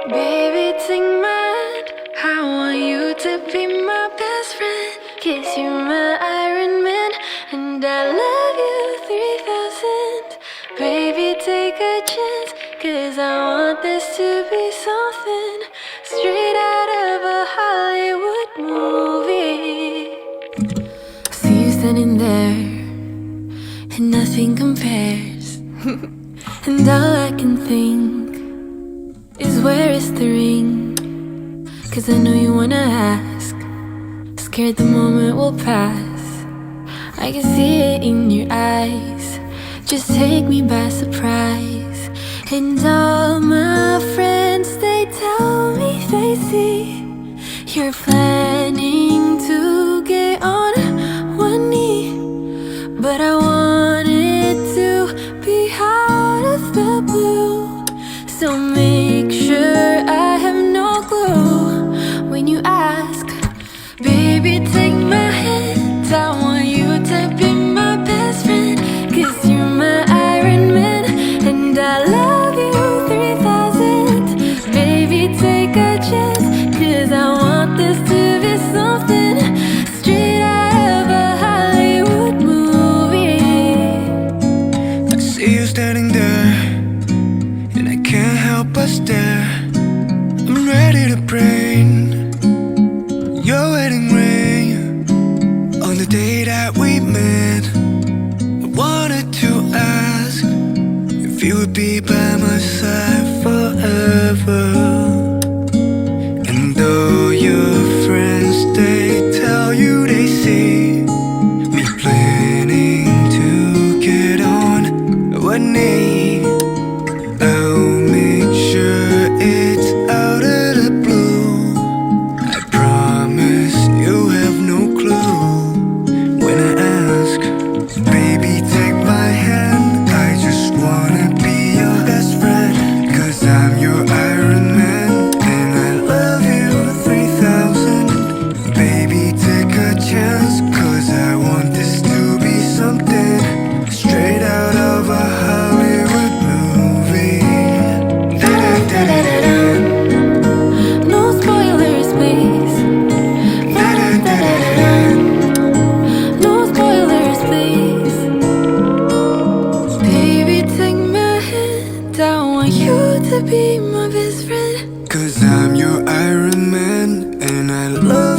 Baby, take my hand. I want you to be my best friend. 'Cause you're my Iron Man, and I love you 3000. Baby, take a chance, 'cause I want this to be something straight out of a Hollywood movie. See you standing there, and nothing compares. And all I can think is, where is the ring? 'Cause I know you wanna ask, scared the moment will pass. I can see it in your eyes, just take me by surprise. And all my friends, they tell me they see you're planning to get on one knee. But I want it to be out of the blue, so make sure I have no clue when you ask. Baby, take my hand, I want you to be my best friend. 'Cause you're my Iron Man, and I love you 3000. Baby, take a chance, 'cause I want this to be something straight out of a Hollywood movie. I see you standing there, and I can't help but stare. I'm ready to bring your wedding ring on the day that we met. I wanted to ask if you would be by my side forever. And though your friends, they tell you they see me planning to get on one knee, I'll make sure it's out of the blue. I promise you have no clue when I ask. Baby, take my hand, I just wanna be your best friend. 'Cause I'm your Iron Man, and I love you 3000. Baby, take a chance, 'cause I want this to be something straight out of a Hollywood movie. Da-da-da-da-da. No spoilers, please. Da-da-da-da-da. No spoilers, please. Baby, take my hand, I want you to be my best friend. 'Cause I'm your Iron Man, and I love